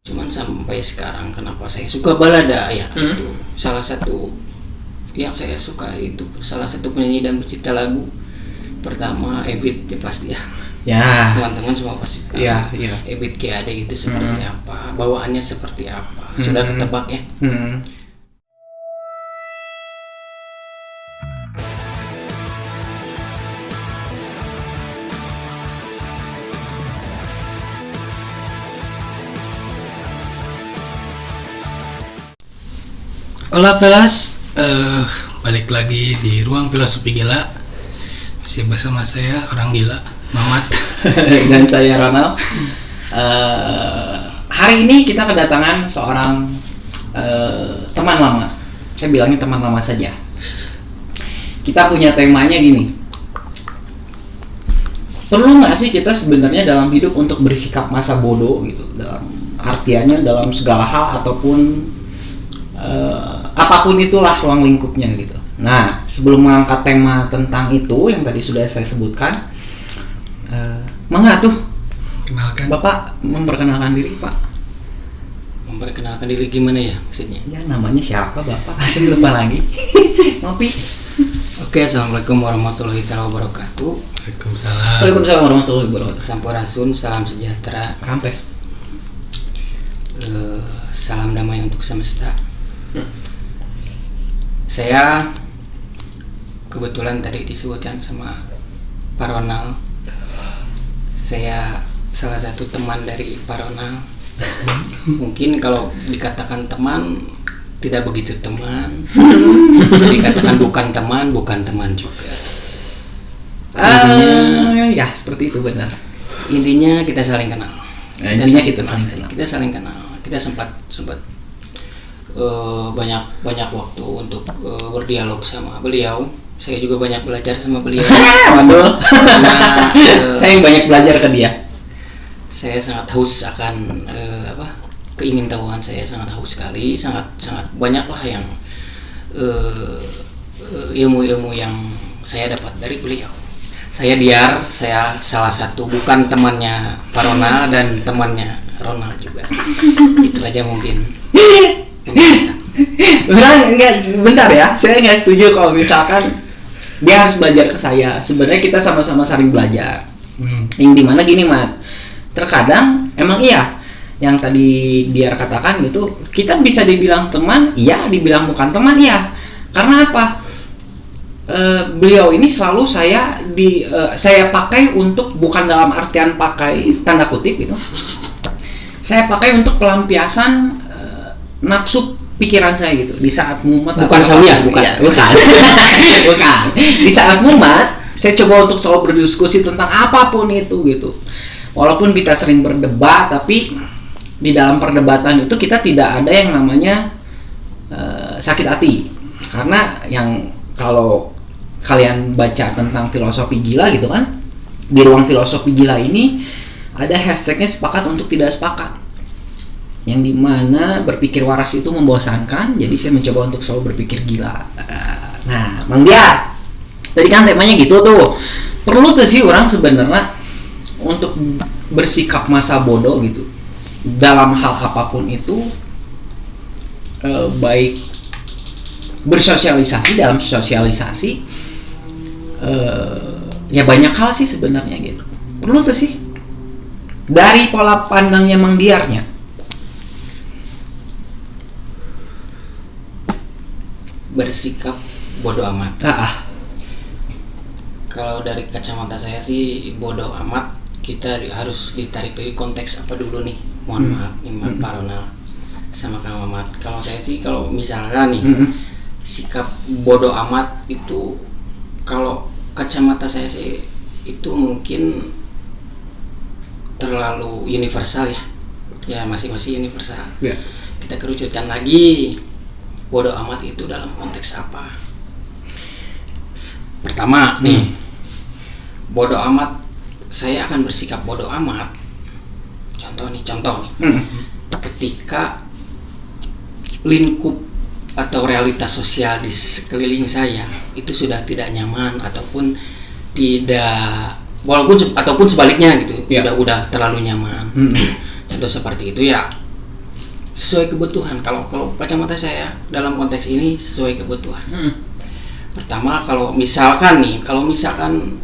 Cuman sampai sekarang kenapa saya suka balada ya, itu salah satu yang saya suka, itu salah satu penyanyi dan pencipta lagu pertama Ebit ya pasti ya. Ya. Teman-teman semua pasti tahu. Ya. Ebit GAD itu seperti apa, bawaannya seperti apa, sudah ketebak ya. Hola Velas, balik lagi di Ruang Filosofi Gila. Masih bersama saya orang gila, Mamat. Dan saya Ronald. Hari ini kita kedatangan seorang teman lama. Saya bilangnya teman lama saja. Kita punya temanya gini. Perlu nggak sih kita sebenarnya dalam hidup untuk bersikap masa bodoh gitu? Dalam artiannya dalam segala hal ataupun apapun itulah ruang lingkupnya gitu. Nah, sebelum mengangkat tema tentang itu yang tadi sudah saya sebutkan, mangga tuh, Kenalkan. Bapak memperkenalkan diri, Pak. Memperkenalkan diri gimana ya maksudnya? Ya, namanya siapa, Bapak? Saya lupa lagi. Ngopi. Oke, assalamualaikum warahmatullahi wabarakatuh. Waalaikumsalam. Waalaikumsalam warahmatullahi wabarakatuh. Sampurasun, salam sejahtera, Rampes. salam damai untuk semesta. Saya kebetulan tadi disebutkan sama Pak Ronald, saya salah satu teman dari Pak Ronald. Mungkin kalau dikatakan teman tidak begitu teman, bisa dikatakan bukan teman juga. Ya seperti itu benar. Intinya kita saling kenal. Intinya kita saling kenal. Kita saling kenal. Kita sempat banyak waktu untuk berdialog sama beliau. Saya juga banyak belajar sama beliau. Waduh. Karena Saya yang banyak belajar ke dia. saya sangat haus akan keingintahuan. Saya sangat haus sekali, sangat banyak lah yang ilmu-ilmu yang saya dapat dari beliau. Saya Diar, saya salah satu, bukan temannya Pak Ronald dan temannya Ronald juga. Itu aja mungkin. Bentar ya, saya nggak setuju kalau misalkan dia harus belajar ke saya. Sebenarnya kita sama-sama saling belajar. Yang dimana gini, Mat, terkadang emang iya yang tadi dia katakan gitu, kita bisa dibilang teman, iya, dibilang bukan teman, iya. Karena apa? Beliau ini selalu saya pakai untuk, bukan dalam artian pakai tanda kutip gitu. Saya pakai untuk pelampiasan nafsu pikiran saya gitu di saat mumet. Bukan saya, bukan. Ya, bukan. Bukan. Di saat mumet, saya coba untuk selalu berdiskusi tentang apapun itu gitu. Walaupun kita sering berdebat, tapi di dalam perdebatan itu kita tidak ada yang namanya sakit hati. Karena yang kalau kalian baca tentang filosofi gila gitu kan, di ruang filosofi gila ini ada hashtagnya sepakat untuk tidak sepakat, yang dimana berpikir waras itu membosankan. Jadi saya mencoba untuk selalu berpikir gila. Nah, Mang Dia, tadi kan temanya gitu tuh. Perlu tuh sih orang sebenarnya untuk bersikap masa bodoh gitu dalam hal apapun itu, baik bersosialisasi, dalam sosialisasi, ya banyak hal sih sebenarnya gitu. Perlu tuh sih dari pola pandangnya Mang Diarnya. Bersikap bodoh amat. Kalau dari kacamata saya sih bodoh amat, kita harus ditarik dari konteks apa dulu nih. Mohon maaf nih Pak Ronald sama Kang Mamat. Kalau saya sih, kalau misalnya nih sikap bodoh amat itu, kalau kacamata saya sih itu mungkin terlalu universal ya. Ya masih universal. Yeah. Kita kerucutkan lagi, bodoh amat itu dalam konteks apa? Pertama nih, bodoh amat, saya akan bersikap bodoh amat. Contoh nih, ketika lingkup atau realitas sosial di sekeliling saya itu sudah tidak nyaman ataupun tidak, ataupun sebaliknya gitu, udah terlalu nyaman. Contoh seperti itu ya, sesuai kebutuhan. Kalau kacamata saya dalam konteks ini sesuai kebutuhan. Pertama, kalau misalkan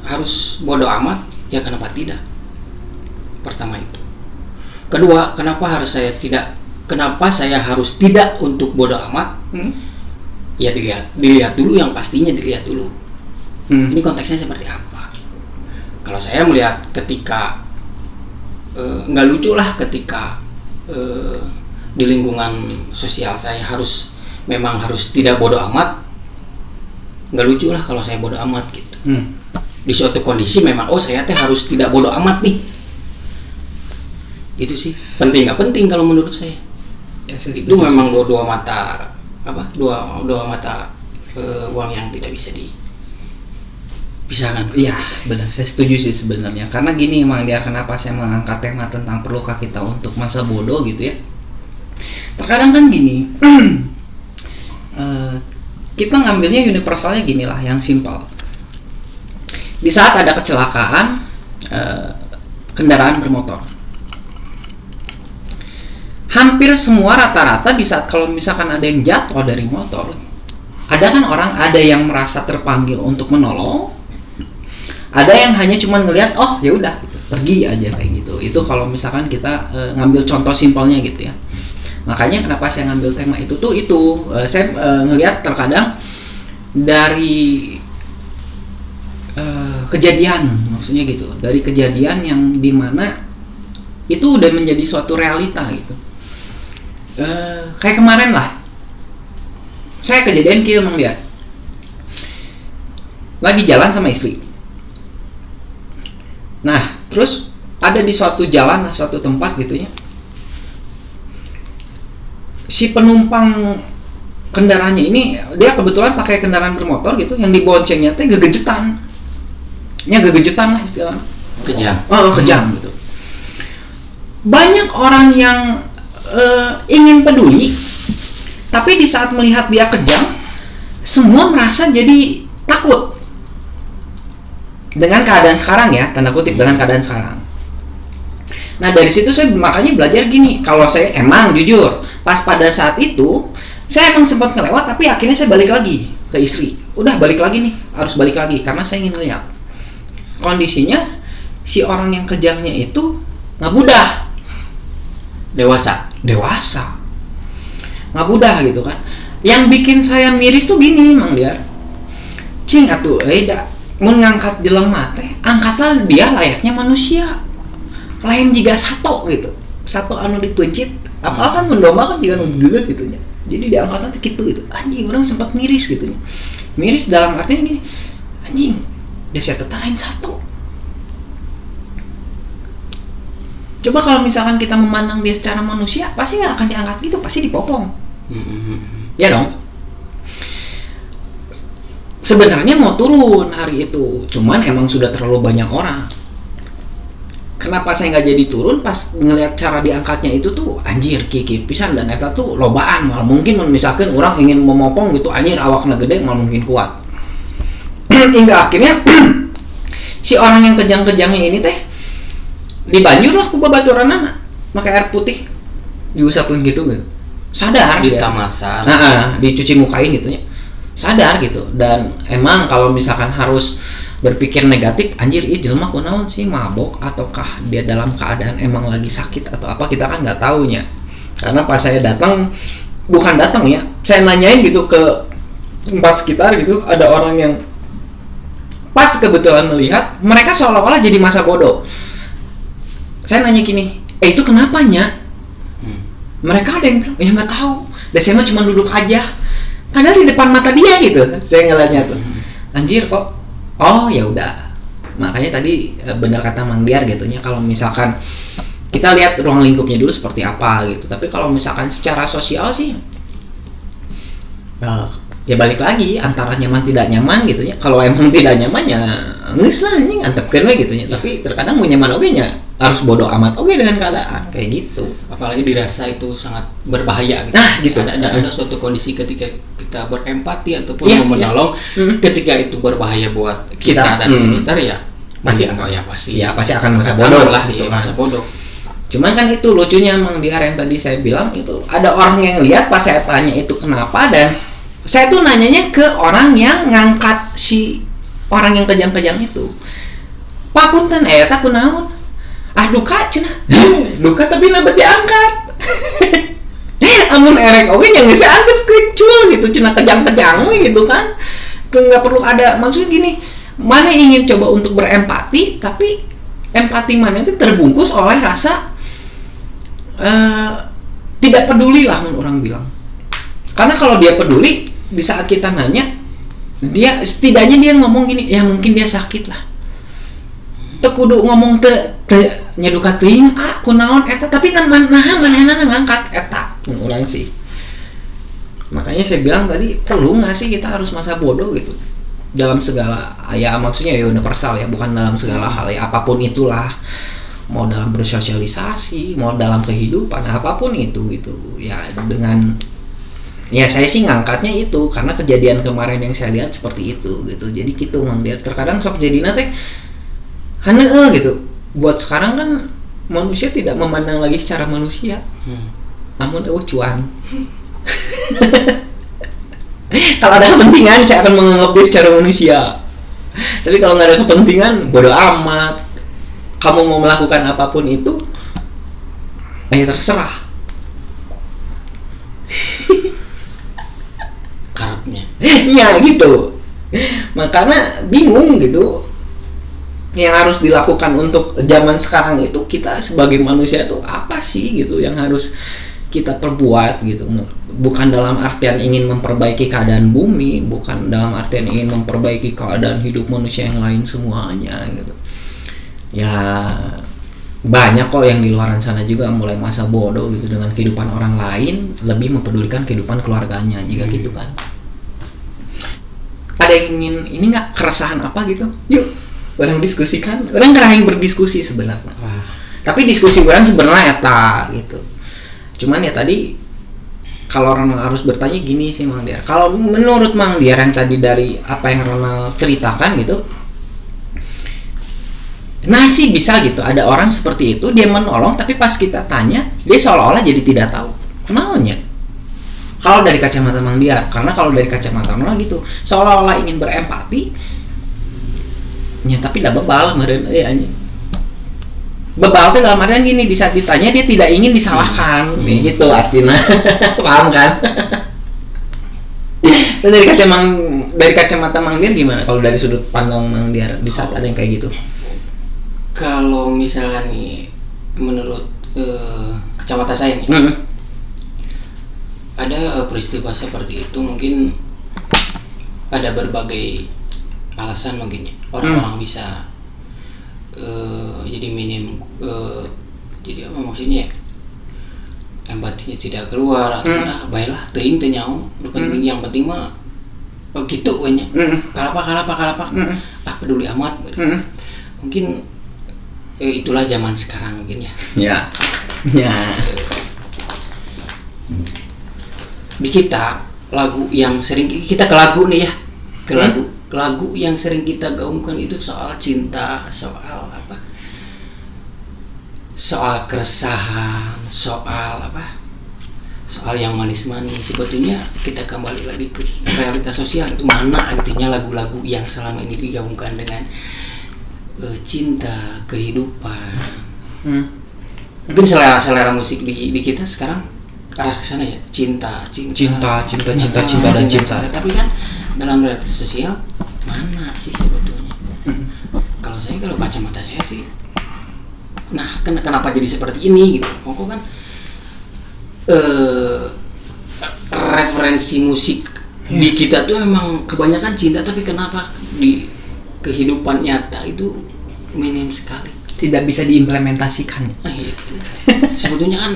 harus bodoh amat, ya kenapa tidak? Pertama itu. Kedua, kenapa saya harus tidak untuk bodoh amat? Ya dilihat dulu, yang pastinya dilihat dulu. Ini konteksnya seperti apa? Kalau saya melihat ketika nggak lucu lah ketika di lingkungan sosial saya memang harus tidak bodoh amat. Nggak lucu lah kalau saya bodoh amat gitu. Di suatu kondisi memang saya harus tidak bodoh amat nih. Itu sih penting nggak penting kalau menurut saya. Ya, itu memang dua mata uang yang tidak bisa dipisahkan. Iya benar, saya setuju sih sebenarnya. Karena gini Mang Diar, kenapa saya mengangkat tema tentang perlukah kita untuk masa bodoh gitu ya. Terkadang kan gini, kita ngambilnya universalnya gini lah, yang simpel. Di saat ada kecelakaan kendaraan bermotor, hampir semua rata-rata di saat kalau misalkan ada yang jatuh dari motor, ada yang merasa terpanggil untuk menolong, ada yang hanya cuma ngelihat oh ya udah gitu, pergi aja kayak gitu. Itu kalau misalkan kita ngambil contoh simpelnya gitu ya. Makanya kenapa saya ngambil tema itu saya ngelihat terkadang dari kejadian, maksudnya gitu, dari kejadian yang dimana itu udah menjadi suatu realita gitu. Kayak kemarin lah, saya kejadian kieu Mang Diar, lagi jalan sama istri. Nah terus ada di suatu jalan, suatu tempat gitu ya, si penumpang kendaraannya ini dia kebetulan pakai kendaraan bermotor gitu, yang diboncengnya teh gegejetan lah istilahnya. Kejam gitu. Banyak orang yang ingin peduli, tapi di saat melihat dia kejam, semua merasa jadi takut dengan keadaan sekarang ya, tanda kutip dengan keadaan sekarang. Nah dari situ saya makanya belajar gini. Kalau saya emang jujur, pas pada saat itu saya emang sempat ngelewat, tapi akhirnya saya balik lagi ke istri. Udah balik lagi nih, harus balik lagi karena saya ingin lihat kondisinya si orang yang kejamnya itu ngabudah, dewasa, ngabudah gitu kan. Yang bikin saya miris tuh gini Mang Diar, cing atuh mengangkat jelema teh, angkatlah dia layaknya manusia, lain jika satu anu dipencit, apa kan mendomba kan juga ngegeget gitu ya. Jadi diangkatnya tuh gitu. Anjing, orang sempat miris gitu ya. Miris dalam artinya gini, anjing, dia saya lain satu. Coba kalau misalkan kita memandang dia secara manusia, pasti nggak akan diangkat gitu, pasti dipopong. Ya dong. Sebenarnya mau turun hari itu, cuman emang sudah terlalu banyak orang. Kenapa saya nggak jadi turun? Pas ngelihat cara diangkatnya itu tuh anjir kiki pisan, dan eta tuh lobaan. Malah mungkin misalkan orang ingin memopong gitu, anjir awakna gede malah mungkin kuat. Hingga akhirnya si orang yang kejang-kejangnya ini teh dibanjur lah ku babaturanana pakai air putih, diusapin gitu. Sadar ditamasan, dicuci mukain gitu ya. Sadar gitu. Dan emang kalau misalkan harus berpikir negatif, anjir jelema kunaon sih, mabok ataukah dia dalam keadaan emang lagi sakit atau apa, kita kan nggak taunya. Karena pas saya bukan datang ya, saya nanyain gitu ke tempat sekitar gitu, ada orang yang pas kebetulan melihat, mereka seolah-olah jadi masa bodoh. Saya nanya gini, itu kenapanya? Mereka ada yang bilang, ya nggak tahu, dan saya mah cuma duduk aja. Padahal di depan mata dia gitu, saya ngeliatnya tuh, anjir kok, oh ya udah. Makanya tadi benar kata Mang Diar gitunya, kalau misalkan kita lihat ruang lingkupnya dulu seperti apa gitu. Tapi kalau misalkan secara sosial sih, ya balik lagi antara nyaman tidak nyaman gitu ya. Kalau emang tidak nyaman ya ngeus lah anjing antepkeun we gitu ya. Tapi terkadang mau nyaman oge nya harus bodoh amat oge dengan keadaan kayak gitu. Apalagi dirasa itu sangat berbahaya gitu. Nah, gitu. Ada suatu kondisi ketika kita berempati ataupun mau menolong, ketika itu berbahaya buat kita dan sekitar ya pasti akan masa bodoh lah gitu, masa bodoh. Cuman kan itu lucunya Mang Diar yang tadi saya bilang itu ada orang yang lihat pas saya tanya itu kenapa, dan saya tuh nanyanya ke orang yang ngangkat si orang yang kejang-kejang itu. Pak punten eta kunaon? Ah duka cenah. Duka tapi nabat diangkat. Amun erek oke yang geus angkat kecul gitu cenah kejang-kejang gitu kan. Enggak perlu ada, maksudnya gini, mana ingin coba untuk berempati tapi empati mana itu terbungkus oleh rasa tidak peduli lah orang bilang. Karena kalau dia peduli, di saat kita nanya, dia setidaknya dia ngomong gini, ya mungkin dia sakit lah. Teu kudu ngomong nyaduka teuing kunaon eta, tapi manehna ngangkat eta urang sih. Makanya saya bilang tadi, perlu nggak sih kita harus masa bodoh gitu dalam segala, ya maksudnya ya universal ya, bukan dalam segala hal ya, apapun itulah, mau dalam bersosialisasi, mau dalam kehidupan, apapun itu gitu ya. Dengan ya saya sih ngangkatnya itu karena kejadian kemarin yang saya lihat seperti itu gitu. Jadi gitu Mang Diar, terkadang sok jadina teh haneueuh gitu. Buat sekarang kan manusia tidak memandang lagi secara manusia, namun cuan. Kalau ada kepentingan saya akan menganggap dia secara manusia, tapi kalau nggak ada kepentingan bodo amat. Kamu mau melakukan apapun itu, ya terserah. Karepnya. Ya gitu. Makanya bingung gitu. Yang harus dilakukan untuk zaman sekarang itu, kita sebagai manusia itu apa sih gitu yang harus kita perbuat gitu. Bukan dalam artian ingin memperbaiki keadaan bumi, bukan dalam artian ingin memperbaiki keadaan hidup manusia yang lain semuanya gitu. Ya banyak kok yang di luaran sana juga mulai masa bodoh gitu dengan kehidupan orang lain, lebih mempedulikan kehidupan keluarganya jika gitu kan. Ada yang ingin ini nggak, keresahan apa gitu? Yuk orang diskusikan, orang terakhir berdiskusi sebenarnya. Tapi diskusi orang sebenarnya eta gitu. Cuman ya tadi kalau Ronald harus bertanya gini sih Mang Diar. Kalau menurut Mang Diar yang tadi dari apa yang Ronald ceritakan gitu, nah sih bisa gitu, ada orang seperti itu, dia menolong tapi pas kita tanya dia seolah-olah jadi tidak tahu. Kenalnya? Kalau dari kacamata Mang Diar, karena kalau dari kacamata Ronald gitu, seolah-olah ingin berempati, ya tapi tidak bebal meren anjing. Bebal itu dalam artian gini, di saat ditanya dia tidak ingin disalahkan, gitu artinya. Paham kan? Dan dari kacamata Mang Diar gimana? Kalau dari sudut pandang Mang Diar di saat ada yang kayak gitu? Kalau misalnya nih, menurut kacamata saya nih, ada peristiwa seperti itu, mungkin ada berbagai alasan mungkin ya. Orang-orang bisa jadi minim, jadi apa maksudnya ya, empatinya tidak keluar atau baiklah teuing teu nyaho, yang penting mah gitu we nya. Kalapa peduli amat. Mungkin itulah zaman sekarang mungkin ya. Ya. Di kita lagu yang sering kita ke lagu nih ya, ke lagu yang sering kita gaungkan itu soal cinta, soal apa? Soal keresahan, soal apa? Soal yang manis-manis. Sebetulnya kita kembali lagi ke realitas sosial, itu mana artinya lagu-lagu yang selama ini digaungkan dengan cinta, kehidupan. Mungkin selera musik di kita sekarang arah ke sana ya, cinta dan cinta. Tapi kan dalam realitas sosial mana sih sebetulnya? Kalau kacamata saya sih, nah kenapa jadi seperti ini gitu? Kok kan referensi musik di kita tuh emang kebanyakan cinta, tapi kenapa di kehidupan nyata itu minim sekali, tidak bisa diimplementasikan. Gitu. Sebetulnya kan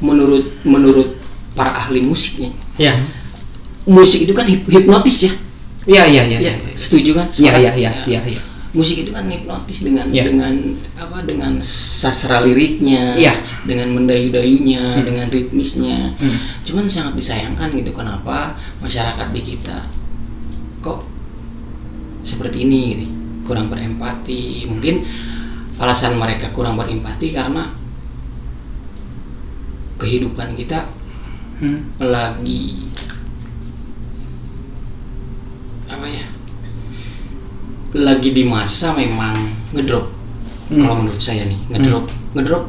menurut para ahli musiknya, ya, musik itu kan hipnotis ya. Iya. Setuju kan? Iya. Musik itu kan hipnotis dengan sastra liriknya, dengan mendayu-dayunya, dengan ritmisnya. Cuman sangat disayangkan gitu, kenapa masyarakat di kita kok seperti ini gitu. Kurang berempati. Mungkin alasan mereka kurang berempati karena kehidupan kita lagi apa ya, lagi di masa memang ngedrop. Kalau menurut saya nih ngedrop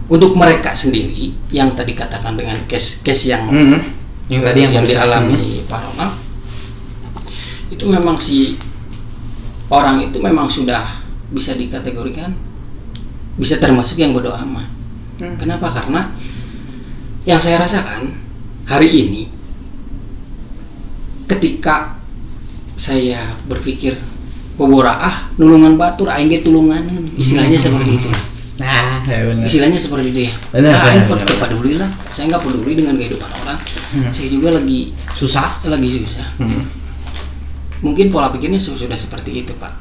untuk mereka sendiri yang tadi katakan dengan case yang tadi yang dialami Pak Ronald, itu memang si orang itu memang sudah bisa dikategorikan bisa termasuk yang bodoh amat. Kenapa? Karena yang saya rasakan hari ini ketika saya berpikir bobora nulungan batur aing ge tulungan, istilahnya seperti itu. Nah, benar. Istilahnya seperti itu ya. Aing peduli lah, saya nggak peduli dengan kehidupan orang. Saya juga lagi susah. Mungkin pola pikirnya sudah seperti itu, Pak.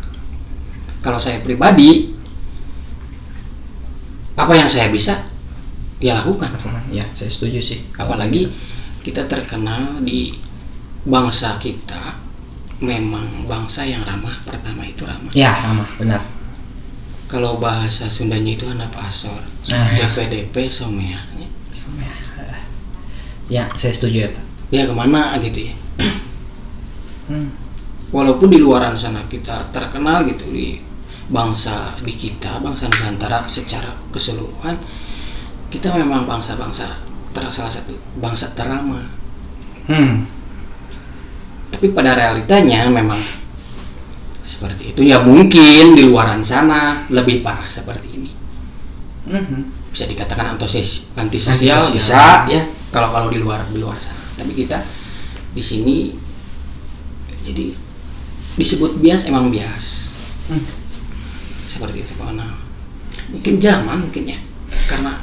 Kalau saya pribadi, apa yang saya bisa, ya lakukan. Ya, saya setuju sih. Apalagi kita terkenal di bangsa kita, memang bangsa yang ramah. Pertama itu ramah. Ya, ramah, benar. Kalau bahasa Sundanya itu anak pasor, DP somea. Ya, saya setuju ya. Ya kemana gitu ya. Walaupun di luaran sana kita terkenal gitu di bangsa Nusantara secara keseluruhan, kita memang bangsa-bangsa salah satu bangsa teramah. Tapi pada realitanya memang seperti itu ya. Mungkin di luaran sana lebih parah seperti ini. Bisa dikatakan antisosial bisa ya kalau di luar sana. Tapi kita di sini jadi disebut bias, emang bias. Seperti itu Pak Onal. Mungkin zaman mungkin ya, karena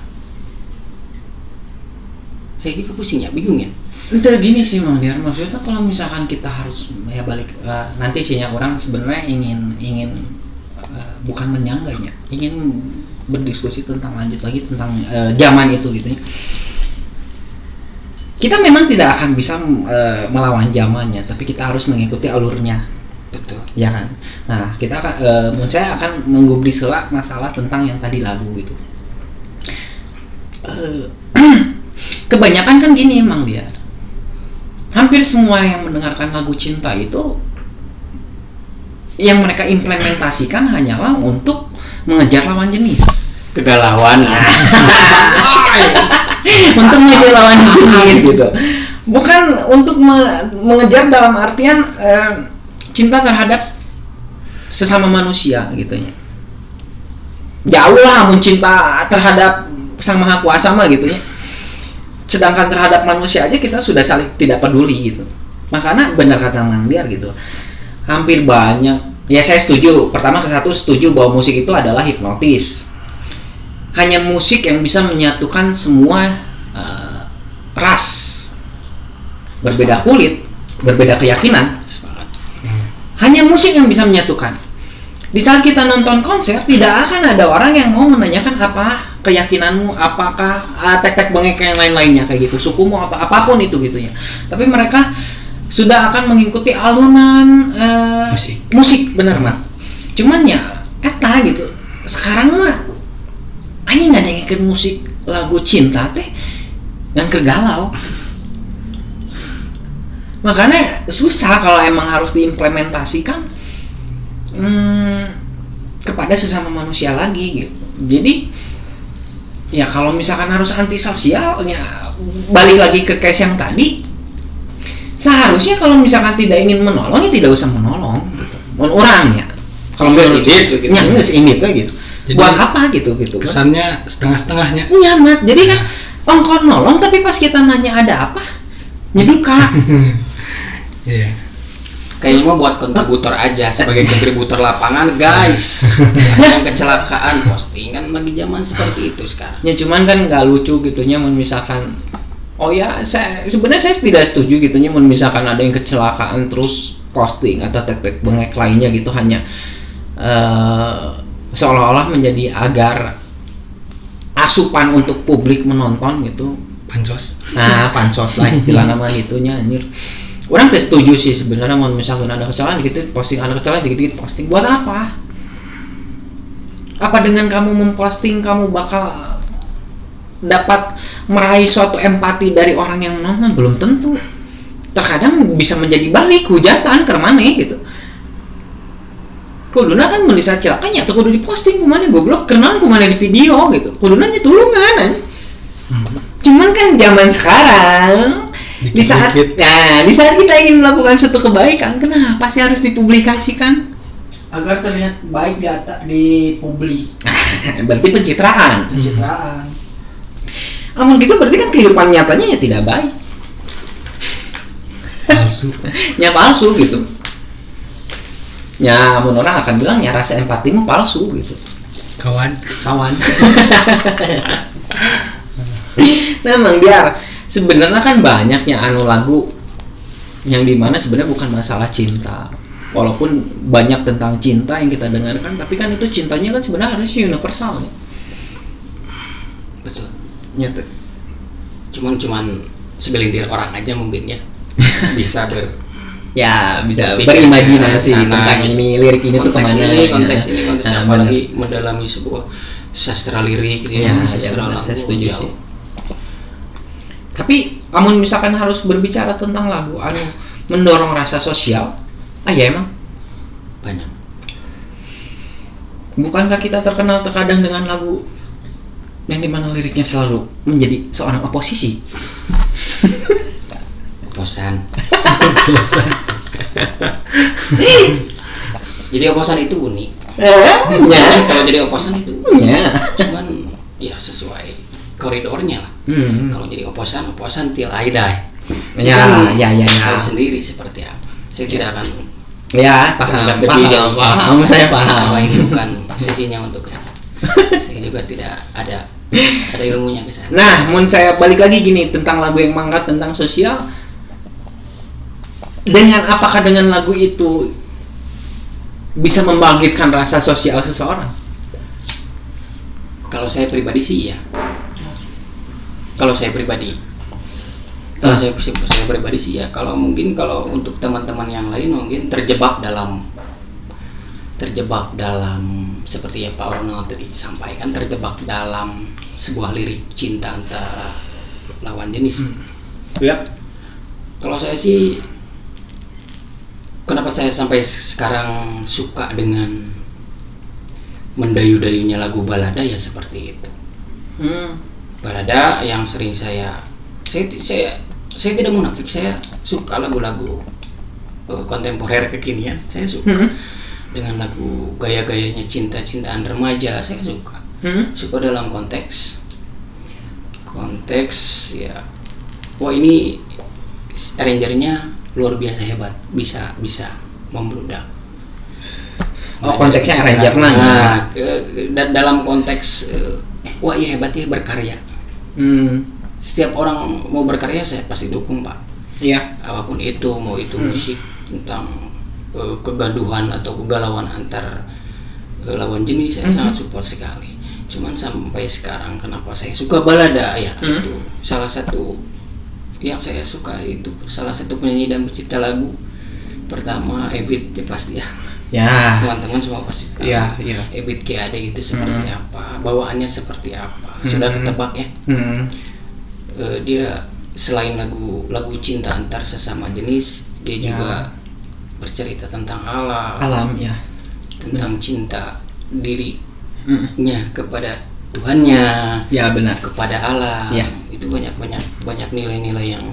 saya juga pusing ya, bingung ya. Entar gini sih Mang Diar, maksudnya kalau misalkan kita harus ya balik nanti sinya orang sebenarnya ingin bukan menyangganya, ingin berdiskusi tentang lanjut lagi tentang zaman itu gitu ya. Kita memang tidak akan bisa melawan zamannya, tapi kita harus mengikuti alurnya. Betul. Ya kan. Nah, kita menurut saya akan menggubris selak masalah tentang yang tadi lagu gitu. Kebanyakan kan gini Mang Diar. Hampir semua yang mendengarkan lagu cinta itu yang mereka implementasikan hanyalah untuk mengejar lawan jenis. Kegalauan. Untuk mengejar lawan jenis gitu. Bukan untuk mengejar dalam artian cinta terhadap sesama manusia gitu ya. Jauh lah mencinta terhadap Sang Maha Kuasa mah gitu ya. Sedangkan terhadap manusia aja kita sudah saling tidak peduli gitu. Makanya benar kata Mang Diar gitu. Hampir banyak. Ya saya setuju. Pertama setuju bahwa musik itu adalah hipnotis. Hanya musik yang bisa menyatukan semua ras. Berbeda kulit, berbeda keyakinan. Hanya musik yang bisa menyatukan. Di saat kita nonton konser, tidak akan ada orang yang mau menanyakan apa keyakinanmu, apakah tek-tek bengek yang lain-lainnya kayak gitu, sukumu apapun itu gitu ya. Tapi mereka sudah akan mengikuti alunan musik bener mah. Cuman ya eta gitu. Sekarang mah aing nggak dengerin musik lagu cinta teh yang kergalau. Makanya susah kalau emang harus diimplementasikan kepada sesama manusia lagi gitu. Jadi ya kalau misalkan harus antisosial ya balik lagi ke case yang tadi, seharusnya kalau misalkan tidak ingin menolong ya tidak usah menolong gitu. Orang ya kalau gitu gitu. Nyangges ini tuh gitu. Jadi, buat apa gitu kesannya setengah-setengahnya nyamat. Jadi kan ongkon nolong tapi pas kita nanya ada apa nyeduka. Iya. Kayaknya mau buat kontributor aja sebagai kontributor lapangan guys. Yang kecelakaan postingan lagi zaman seperti itu sekarang. Ya cuman kan nggak lucu gitunya misalkan. Oh ya saya sebenarnya saya tidak setuju gitunya misalkan ada yang kecelakaan terus posting atau tek-tek bengek lainnya gitu hanya seolah-olah menjadi agar asupan untuk publik menonton gitu. Pansos. Nah pansos lah istilah nama gitunya anjir. Orang tidak setuju sih sebenarnya mau misalkan ada kecelakaan dikit posting, ada kecelakaan dikit posting buat apa? Apa dengan kamu memposting kamu bakal dapat meraih suatu empati dari orang yang menonton? Belum tentu. Terkadang bisa menjadi balik hujatan ke mana gitu. Kuduna kan menulis celakanya atau kudu diposting kemana goblok kenal kemana di video gitu. Kuduna nya tulungan kan. Cuman kan zaman sekarang di saat kita ingin melakukan suatu kebaikan, kenapa sih harus dipublikasikan? Agar terlihat baik di publik. Berarti pencitraan. Amun gitu berarti kan kehidupan nyatanya ya tidak baik. Palsu. Ya palsu gitu. Ya amun orang akan bilang ya rasa empatimu palsu gitu. Kawan. Nah, Mang Biar, sebenarnya kan banyaknya anu lagu yang dimana sebenarnya bukan masalah cinta. Walaupun banyak tentang cinta yang kita dengarkan, tapi kan itu cintanya kan sebenarnya harusnya universal. Betul. Nyata. Cuman segelintir orang aja mungkin ya bisa Ya bisa berpikir berimajinasi ke sana, tentang ini lirik ini tuh konteks kemana ini, konteks Nah, apalagi mendalami sebuah sastra lirik gitu ya, sastra lagu. saya setuju sih. Tapi amun misalkan harus berbicara tentang lagu anu mendorong rasa sosial, ya emang Banyak. bukankah kita terkenal terkadang dengan lagu yang dimana liriknya selalu menjadi seorang oposisi? Oposan. Jadi oposan itu unik. Ya. Kalau jadi oposan itu Ya. cuman ya sesuai koridornya lah. Kalau jadi oposan til aidai. Ya, ya. Tahu sendiri seperti apa. Saya tidak akan Ya, paham. Saya Kalau paham. ini bukan sesinya untuk kesana. Saya juga tidak ada ilmunya ke sana. Nah, mun saya balik lagi gini tentang lagu yang mangkat tentang sosial. Apakah dengan lagu itu bisa membangkitkan rasa sosial seseorang? Kalau saya pribadi sih ya. Kalau saya pribadi sih ya. Kalau mungkin kalau untuk teman-teman yang lain mungkin terjebak dalam seperti ya Pak Ronald tadi sampaikan, terjebak dalam sebuah lirik cinta antara lawan jenis. Ya. Kalau saya sih, kenapa saya sampai sekarang suka dengan mendayu-dayunya lagu balada ya seperti itu. Balada yang sering saya tidak munafik, saya suka lagu-lagu kontemporer kekinian, saya suka. Dengan lagu gaya-gayanya cinta-cintaan remaja, saya suka. Suka dalam konteks ya. Wah, ini arrangernya luar biasa hebat, bisa membludak. Konteksnya arranger dalam konteks wah iya hebat ya berkarya. Setiap orang mau berkarya saya pasti dukung, Pak. Iya. Apapun itu, mau itu musik tentang kegaduhan atau kegalauan antar lawan jenis, saya sangat support sekali. Cuman sampai sekarang kenapa saya suka balada ya, itu salah satu yang saya suka, itu salah satu penyanyi dan pencipta lagu pertama Ebit ya pasti ya. Ya. Teman-teman semua pasti tahu. Ya. Ebit GAD itu seperti apa, bawaannya seperti apa, sudah ketebak ya. Dia selain lagu cinta antar sesama jenis, dia juga bercerita tentang alam ya, tentang cinta dirinya kepada Tuhannya, ya benar, kepada alam. Ya. Itu banyak nilai-nilai yang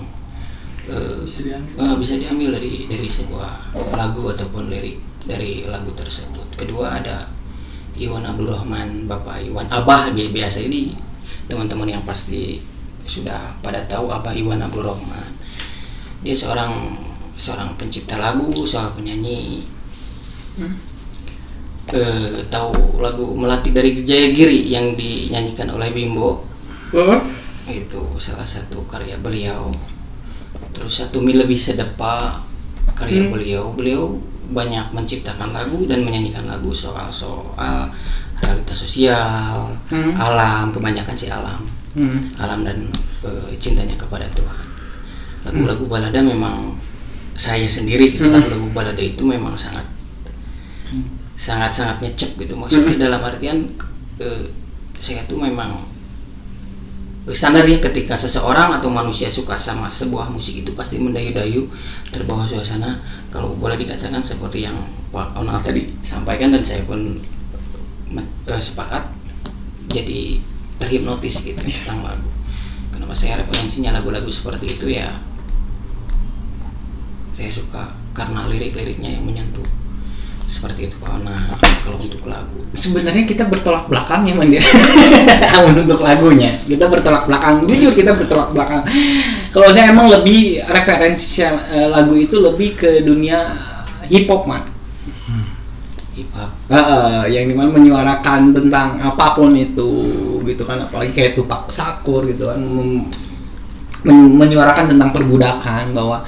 bisa diambil dari sebuah lagu ataupun lirik dari lagu tersebut. Kedua ada Iwan Abdurrahman, Bapak Iwan Abah biasa ini teman-teman yang pasti sudah pada tahu Abah Iwan Abdurrahman. Dia seorang pencipta lagu, seorang penyanyi. Tahu lagu Melati dari Jayagiri yang dinyanyikan oleh Bimbo. Itu salah satu karya beliau. Terus Satu Mil Lebih Sedepa, karya beliau. Beliau banyak menciptakan lagu dan menyanyikan lagu soal realitas sosial, alam, kebanyakan sih alam dan cintanya kepada Tuhan. Lagu-lagu balada memang saya sendiri gitu, lagu-lagu balada itu memang sangat-sangat nyecep gitu, maksudnya dalam artian saya tuh memang standarnya ketika seseorang atau manusia suka sama sebuah musik itu pasti mendayu-dayu, terbawa suasana, kalau boleh dikatakan seperti yang Pak Onal tadi sampaikan dan saya pun sepakat, jadi terhipnotis gitu tentang lagu. Kenapa saya referensinya lagu-lagu seperti itu ya, saya suka karena lirik-liriknya yang menyentuh seperti itu Pak. Nah kalau untuk lagu sebenarnya kita bertolak belakang ya Mandir. Untuk lagunya kita bertolak belakang, jujur kita bertolak belakang. Kalau saya emang lebih referensi lagu itu lebih ke dunia hip hop Man. hip hop Yang dimana menyuarakan tentang apapun itu gitu kan, apalagi kayak Tupac Shakur gitu kan, menyuarakan tentang perbudakan, bahwa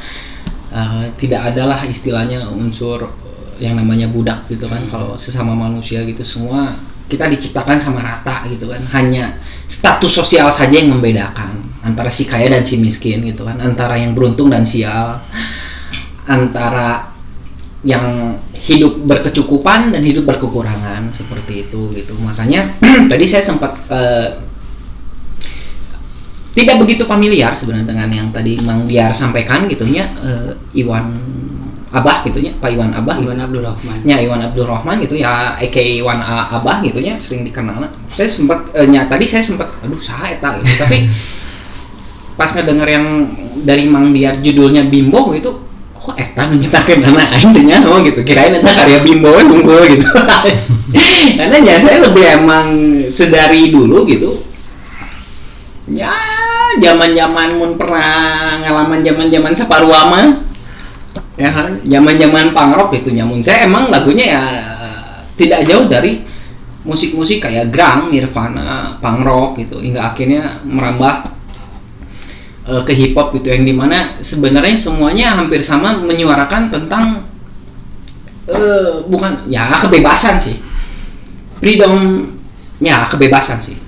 tidak adalah istilahnya unsur yang namanya budak gitu kan. Kalau sesama manusia gitu semua kita diciptakan sama rata gitu kan, hanya status sosial saja yang membedakan antara si kaya dan si miskin gitu kan, antara yang beruntung dan sial, antara yang hidup berkecukupan dan hidup berkekurangan, seperti itu gitu. Makanya tadi saya sempat tidak begitu familiar sebenarnya dengan yang tadi Mang Diar sampaikan gitunya, Iwan Abah gitunya, Pak Iwan Abah, Iwan Abdurrahman. Ya, Iwan Abdurrahman gitu ya, aka Iwan Abah gitunya, sering dikenal. Saya sempat tadi saya sempat saha eta gitu. Tapi pas ngedenger yang dari Mang Diar judulnya Bimbo gitu, oh eta nu nyiptakeun anak aing teh nyaho gitu. Kirain eta karya Bimbo unggul gitu. Karena ya saya lebih emang sedari dulu gitu. Ya, zaman-zaman mun pernah ngalaman zaman-zaman saparua mah. Ya kan, zaman-zaman punk rock gitu nyamun. Saya emang lagunya ya tidak jauh dari musik-musik kayak grunge, Nirvana, punk rock gitu, hingga akhirnya merambah ke hip hop gitu, yang dimana sebenarnya semuanya hampir sama menyuarakan tentang bukan ya kebebasan sih, freedom ya, kebebasan sih.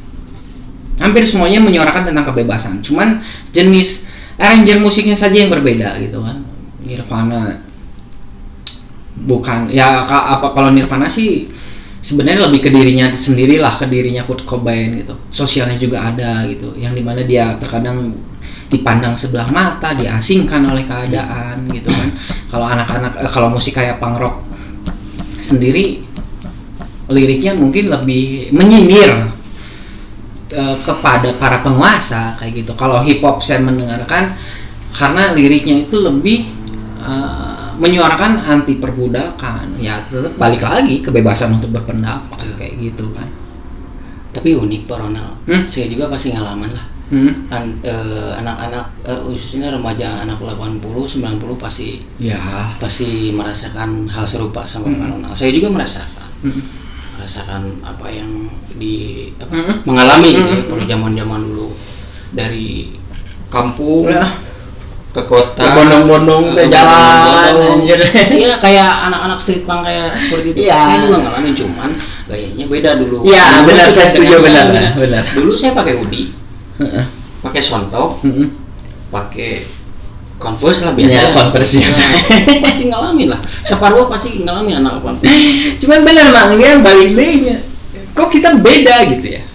Hampir semuanya menyuarakan tentang kebebasan, cuman jenis arranger musiknya saja yang berbeda gitu kan. Nirvana bukan ya apa, kalau Nirvana sih sebenarnya lebih ke dirinya sendirilah, ke dirinya Kurt Cobain gitu. Sosialnya juga ada gitu, yang dimana dia terkadang dipandang sebelah mata, diasingkan oleh keadaan gitu kan. Kalau anak-anak kalau musik kayak punk rock sendiri, liriknya mungkin lebih menyindir kepada para penguasa kayak gitu. Kalau hip hop saya mendengarkan karena liriknya itu lebih menyuarakan anti perbudakan, ya tetap balik lagi kebebasan untuk berpendapat kayak gitu kan. Tapi unik Pak Ronald, saya juga pasti ngalaman lah. Anak-anak khususnya remaja anak 80 90 pasti merasakan hal serupa sama Pak Ronald. Saya juga merasakan apa yang mengalami gitu ya, pada zaman-zaman dulu, dari kampung ke kota, bondong-bondong ke jalan anjir. Iya, kayak anak-anak street punk kayak seperti itu. Saya juga ngalamin, cuman gayanya beda dulu. Iya, benar, saya setuju, benar. Dulu saya pakai hoodie, pakai sontok, pakai Converse lah biasa. Ya, Converse biasa. Pasti ngalamin lah. Saparua pasti ngalamin anak 80. Cuman benar Mang, dia balik deh. Kok kita beda gitu ya?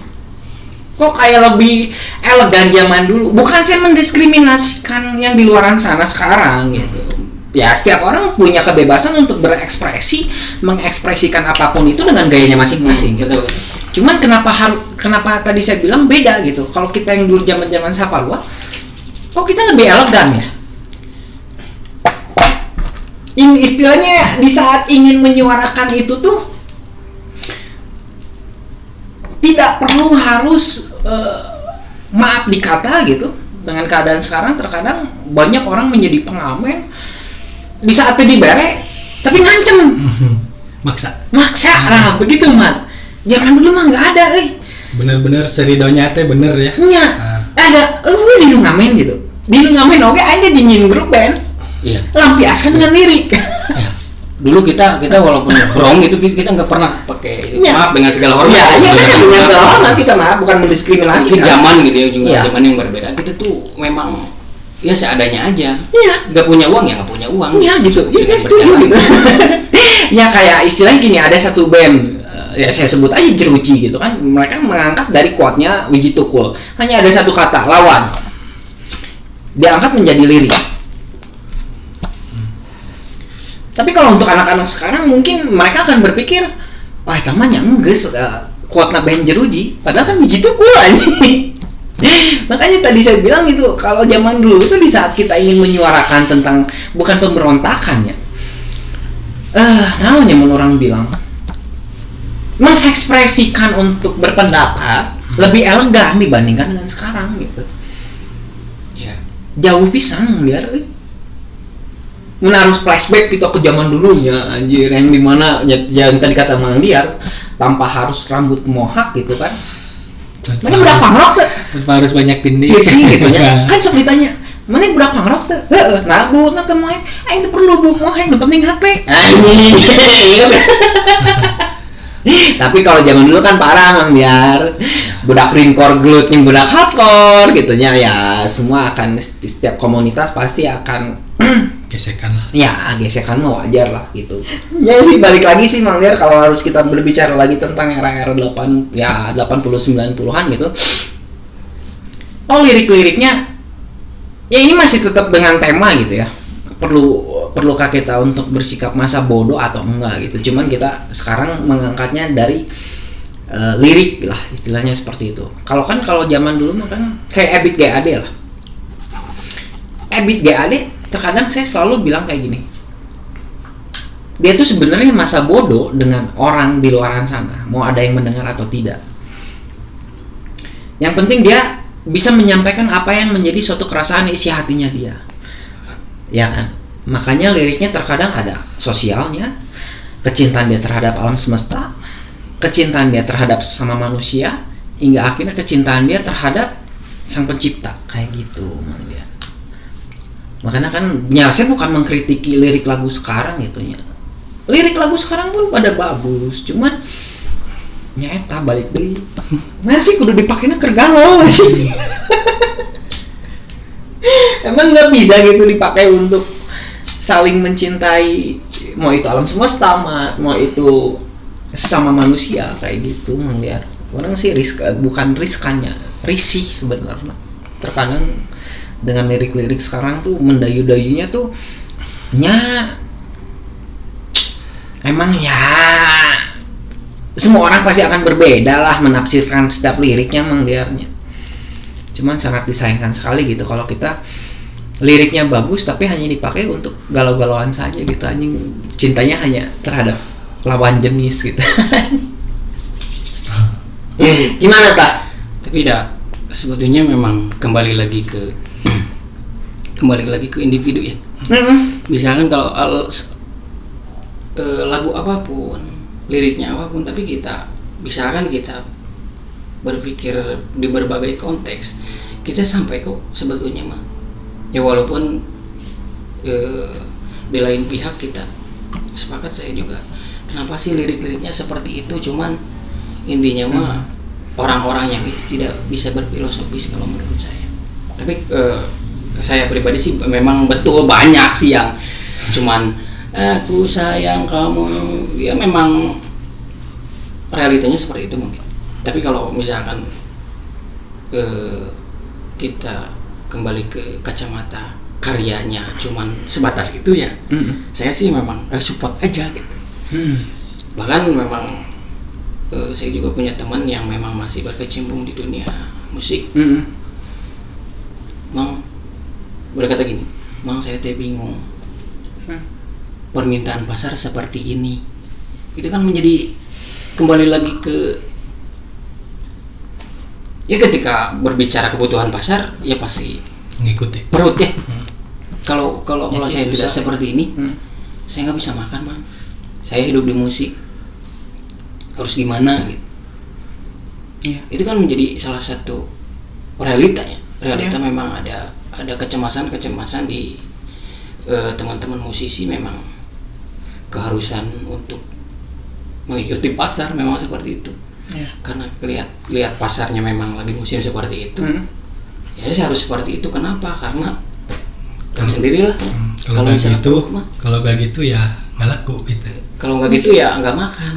Kok kayak lebih elegan zaman dulu? Bukan saya mendiskriminasikan yang di luaran sana sekarang gitu. Ya setiap orang punya kebebasan untuk berekspresi, mengekspresikan apapun itu dengan gayanya masing-masing gitu. Cuman kenapa tadi saya bilang beda gitu? Kalau kita yang dulu zaman-zaman Saparua, kok kita lebih elegan ya? Ini istilahnya di saat ingin menyuarakan itu tuh tidak perlu harus maaf dikata gitu. Dengan keadaan sekarang terkadang banyak orang menjadi pengamen di saat itu dibere tapi ngancem maksa nah begitu Man. Zaman dulu mah nggak ada bener-bener seridonya teh bener ya ada di lu ngamen gitu, di lu ngamen oke aja dingin grup band lampiaskan dengan lirik. Dulu kita walaupun nongkrong gitu kita nggak pernah pakai maaf dengan segala hormat. Dengan segala hormat kita maaf, bukan mendiskriminasi. Zaman gitu ya, juga zaman yang berbeda. Kita tuh memang ya seadanya aja. Iya. Nggak punya uang ya nggak punya uang. Iya gitu. Iya saya setuju Berjalan. gitu. Ya kayak istilahnya gini, ada satu band ya saya sebut aja Jeruji gitu kan. Mereka mengangkat dari quote-nya Wiji Tukul. Hanya ada satu kata, lawan. Diangkat menjadi lirik. Tapi kalau untuk anak-anak sekarang mungkin mereka akan berpikir, wah tamanya enggak quote-nya band Jeruji, padahal kan Wiji Tukul anjing. Makanya tadi saya bilang gitu, kalau zaman dulu itu di saat kita ingin menyuarakan tentang bukan pemberontakan ya, namanya orang bilang mengekspresikan untuk berpendapat lebih elegan dibandingkan dengan sekarang gitu. Ya. Jauh pisang biar harus flashback gitu ke zaman dulunya anjir, yang dimana yang tadi kata Mang Diar tanpa harus rambut mohak gitu kan. Mana udah pangrok tuh? Tanpa harus banyak tindih. Iya sih gitu ya. Kan sok ditanya, mana udah pangrok tuh? Heeh, nah bu, nanti mohek, itu perlu bu mohek, yang penting HP. Anjing. Tapi kalau zaman dulu kan parah Mang Diar. Budak greencore gelut nih budak hardcore gitu ya, semua akan di setiap komunitas pasti akan Gesekan lah. ya gesekan mah wajar lah gitu. Ya sih balik lagi sih Mang Diar, kalau harus kita berbicara lagi tentang era-era 80 90-an gitu. Oh lirik-liriknya ya ini masih tetap dengan tema gitu ya. Perlukah kita untuk bersikap masa bodoh atau enggak gitu. Cuman kita sekarang mengangkatnya dari lirik lah istilahnya seperti itu. Kalau zaman dulu mah kan kayak Ebit GAD lah. Ebit GAD terkadang saya selalu bilang kayak gini. Dia tuh sebenarnya masa bodoh dengan orang di luaran sana, mau ada yang mendengar atau tidak. Yang penting dia bisa menyampaikan apa yang menjadi suatu keresahan isi hatinya dia. Ya kan? Makanya liriknya terkadang ada sosialnya, kecintaan dia terhadap alam semesta, kecintaan dia terhadap sesama manusia, hingga akhirnya kecintaan dia terhadap sang pencipta, kayak gitu Mang Diar. Makanya kan ya saya bukan mengkritiki lirik lagu sekarang gitu ya. Lirik lagu sekarang pun pada bagus, cuman nyata balik deui. Masih kudu dipakainya keur galau. Emang nggak bisa gitu dipakai untuk saling mencintai, mau itu alam semesta, mau itu sesama manusia kayak gitu Mang Diar. Orang sih bukan riskannya, risih sebenarnya. Terkadang dengan lirik-lirik sekarang tuh mendayu-dayunya tuh emang ya semua orang pasti akan berbeda lah menafsirkan setiap liriknya Mang Diarnya. Cuman sangat disayangkan sekali gitu kalau kita liriknya bagus tapi hanya dipakai untuk galau-galauan saja gitu, anjing cintanya hanya terhadap lawan jenis gitu. Gimana tak? Tapi sebetulnya memang kembali lagi ke individu ya. Misalkan kalau lagu apapun, liriknya apapun, tapi kita berpikir di berbagai konteks, kita sampai kok sebetulnya mah. Ya walaupun di lain pihak kita sepakat, saya juga kenapa sih lirik-liriknya seperti itu, cuman intinya mah orang-orangnya tidak bisa berfilosofis kalau menurut saya. Tapi saya pribadi sih memang betul banyak sih yang cuman aku sayang kamu, ya memang realitanya seperti itu mungkin. Tapi kalau misalkan kita kembali ke kacamata karyanya cuman sebatas itu ya, saya sih memang support aja gitu. Bahkan memang saya juga punya teman yang memang masih berkecimpung di dunia musik. Mang berkata gini, Mang saya teh bingung, permintaan pasar seperti ini. Itu kan menjadi kembali lagi ke, ya ketika berbicara kebutuhan pasar ya pasti Ngikuti perut ya. Kalau saya tidak seperti ini, saya nggak bisa makan Mang. Saya hidup di musik, harus gimana gitu. Ya, itu kan menjadi salah satu realita ya. Realita memang ada kecemasan di teman-teman musisi, memang keharusan untuk mengikuti pasar memang seperti itu. Karena lihat pasarnya memang lagi musim seperti itu. Ya saya harus seperti itu. Kenapa? Karena tahu sendirilah. Kalau nggak misalnya gitu, perut mah. kalau nggak gitu ya nggak laku gitu. Kalau nggak gitu ya nggak makan.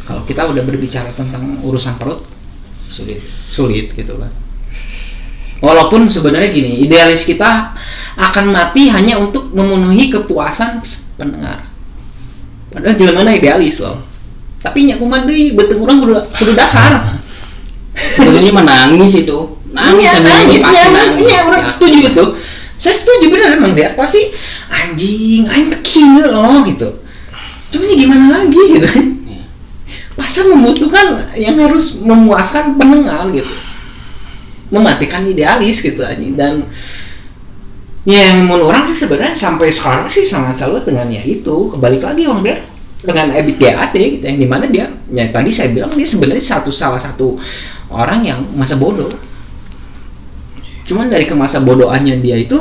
Kalau kita udah berbicara tentang urusan perut, sulit gitu kan. Walaupun sebenarnya gini, idealis kita akan mati hanya untuk memenuhi kepuasan pendengar. Padahal jalan mana idealis loh. Tapi nya kumaha deui beuteung urang kudu dahar. Sebetulnya menangis itu. Nangis sambil nangis pasti nangis. Iya, orang setuju itu. Saya setuju benar emang dia pasti anjing, aing kekieu loh gitu. Cuma gimana lagi gitu kan. Pasar membutuhkan yang harus memuaskan pendengar gitu. Mematikan idealis gitu aja. Dan ya yang menurut orang sih sebenarnya sampai sekarang sih sangat salut dengan ya itu. Kebalik lagi Bang Der dengan Ebit GAD gitu, yang dimana dia ya tadi saya bilang dia sebenarnya salah satu orang yang masa bodoh. Cuman dari kemasa bodohannya dia itu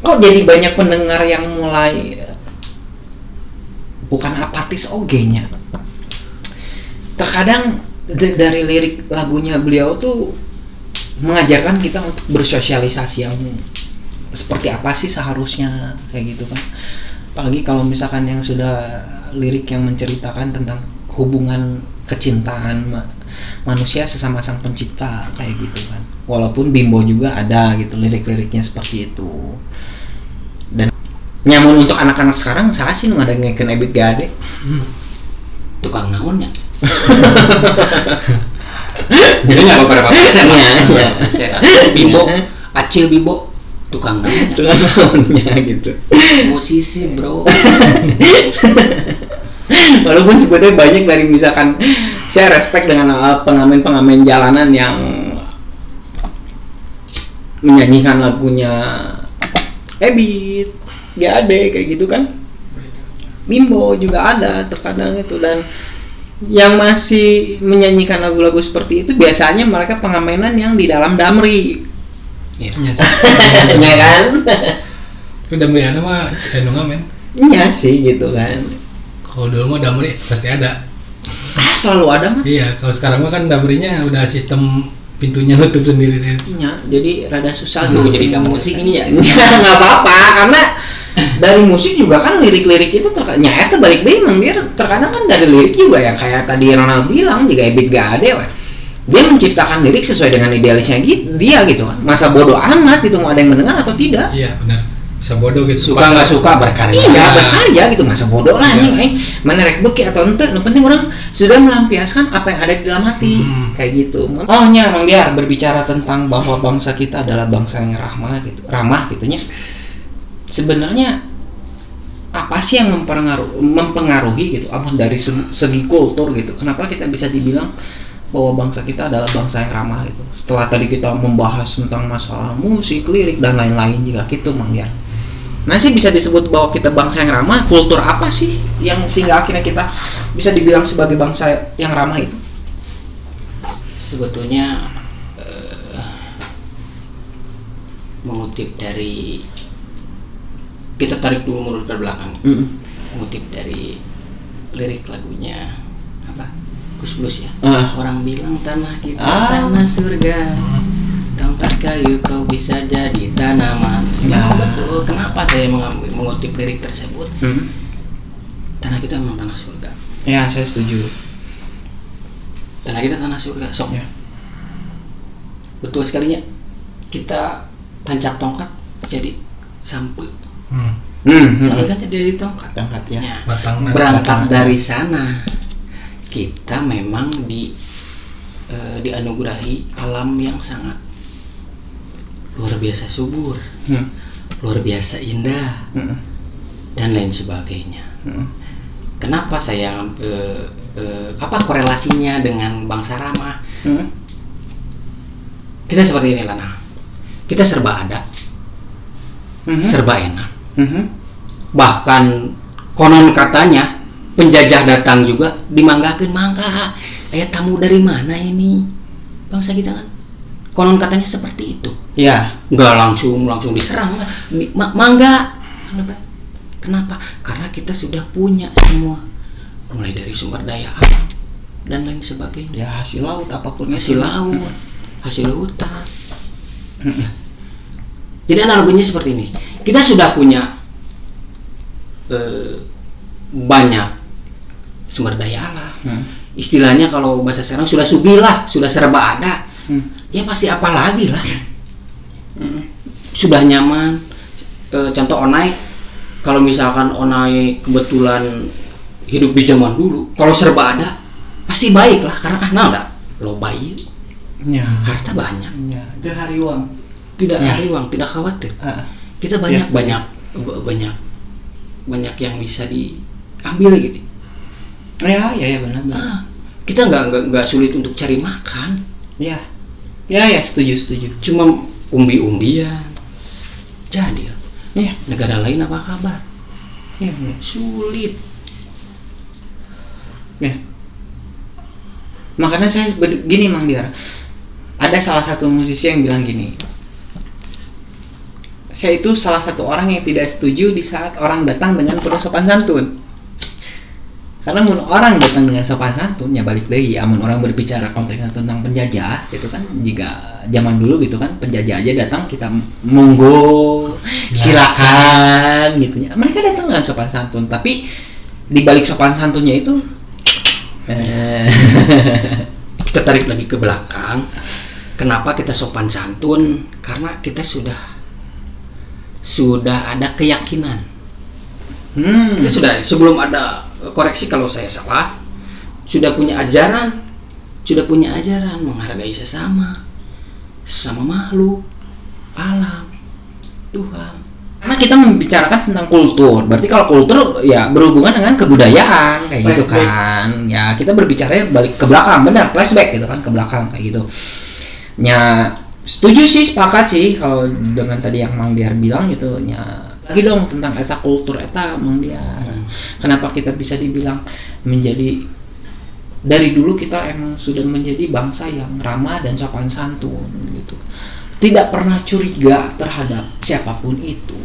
jadi banyak pendengar yang mulai bukan apatis ogenya. Terkadang dari lirik lagunya beliau tuh mengajarkan kita untuk bersosialisasi yang seperti apa sih seharusnya kayak gitu kan. Apalagi kalau misalkan yang sudah lirik yang menceritakan tentang hubungan kecintaan manusia sesama sang pencipta kayak gitu kan. Walaupun Bimbo juga ada gitu lirik-liriknya seperti itu. Dan nyamun untuk anak-anak sekarang salah sih nggak ada ngeken Ebit GAD. Tukang naonnya. Jadi nggak beberapa persen ya. Bimbo, Acil Bimbo, tukang naonnya gitu. Musisi bro. Walaupun sebenarnya banyak dari misalkan saya respect dengan pengamen-pengamen jalanan yang menyanyikan lagunya Ebit GAD kayak gitu kan. Bimbo juga ada terkadang itu, dan yang masih menyanyikan lagu-lagu seperti itu biasanya mereka pengamenan yang di dalam damri. Iya. Ya kan? Itu damriana mah anu ngamen. Iya sih gitu kan. Kalau dulu mah damri pasti ada. Selalu ada mah. Iya, kalau sekarang mah kan damrinya udah sistem pintunya nutup sendiri kan. Iya, jadi rada susah Aduh, gitu. jadi kamu musik ini ya. Nggak apa-apa, karena dari musik juga kan lirik-lirik itu nyata balik deh emang dia terkadang kan dari lirik juga ya kayak tadi Ronald bilang juga Ebit GAD dia menciptakan lirik sesuai dengan idealisnya dia gitu kan. Masa bodoh amat gitu mau ada yang mendengar atau tidak. Iya, benar. Bisa bodoh gitu. Suka nggak suka berkarya. Iya, berkarya gitu, masa bodoh lah anjing mana rek beki atau ente, yang penting orang sudah melampiaskan apa yang ada di dalam hati. Kayak gitu. Oh nya Mang Biar berbicara tentang bahwa bangsa kita adalah bangsa yang ramah gitu nya. Sebenarnya apa sih yang mempengaruhi gitu dari segi kultur gitu. Kenapa kita bisa dibilang bahwa bangsa kita adalah bangsa yang ramah gitu. Setelah tadi kita membahas tentang masalah musik, lirik dan lain-lain juga gitu Mang Biar. Nah sih bisa disebut bahwa kita bangsa yang ramah, kultur apa sih yang sehingga akhirnya kita bisa dibilang sebagai bangsa yang ramah itu? Sebetulnya mengutip dari, kita tarik dulu mundur ke belakang. Mengutip dari lirik lagunya apa? Gus Plus ya. Orang bilang tanah kita tanah surga. Tongkat kayu kau bisa jadi tanaman. Ya betul. Kenapa saya mengutip lirik tersebut? Tanah kita memang tanah surga. Ya saya setuju. Tanah kita tanah surga. Sok. Ya. Betul sekalinya. Kita tancap tongkat jadi sampai. Soalnya kan dari tongkat. Tongkat ya. Ya. Berangkat dari sana. Kita memang dianugerahi alam yang sangat luar biasa subur, luar biasa indah, dan lain sebagainya. Kenapa saya apa korelasinya dengan bangsa ramah? Kita seperti ini Lana, kita serba ada, serba enak, bahkan konon katanya penjajah datang juga dimanggakeun, mangga ayat tamu dari mana ini bangsa kita kan, konon katanya seperti itu ya. Nggak langsung diserang kan, mangga. Kenapa? Karena kita sudah punya semua, mulai dari sumber daya alam dan lain sebagainya ya, hasil laut apapun hasil laut, hasil hutan. Jadi analoginya seperti ini. Kita sudah punya banyak sumber daya alam. Istilahnya kalau bahasa sekarang sudah sugih lah, sudah serba ada. Ya pasti apa lagi lah. Sudah nyaman. Contoh Onai, kalau misalkan Onai kebetulan hidup di zaman dulu, kalau serba ada pasti baik lah, karena udah lo bayi, harta banyak, Itu hari uang. tidak hariwang, tidak khawatir. Kita banyak yang bisa diambil gitu. Ya benar. Kita nggak sulit untuk cari makan. Ya, setuju. Cuma umbi-umbian. Jadi Ya. negara lain apa kabar? Ya. Sulit. Ya. Makanya saya gini Mang Diar. Ada salah satu musisi yang bilang gini. Saya itu salah satu orang yang tidak setuju di saat orang datang dengan penuh sopan santun. Karena mun orang datang dengan sopan santun, ya balik deui, amun orang berbicara konteksnya tentang penjajah, gitu kan, jika zaman dulu gitu kan, penjajah aja datang kita monggo, silakan gitu ya. Mereka datang dengan sopan santun, tapi di balik sopan santunnya itu Kita tarik lagi ke belakang. Kenapa kita sopan santun? Karena kita sudah ada keyakinan. Kita sudah, sebelum ada, koreksi kalau saya salah, sudah punya ajaran menghargai sesama makhluk, alam, Tuhan. Karena kita membicarakan tentang kultur, berarti kalau kultur ya berhubungan dengan kebudayaan kayak gitu kan. Ya kita berbicara balik ke belakang, benar, flashback gitu kan, ke belakang kayak gitu. Ya setuju sih, sepakat sih kalau dengan tadi yang Mang Diar bilang gitu. Ya lagi dong tentang eta kultur eta Mang Diar. Kenapa kita bisa dibilang menjadi, dari dulu kita emang sudah menjadi bangsa yang ramah dan sopan santun gitu. Tidak pernah curiga terhadap siapapun itu.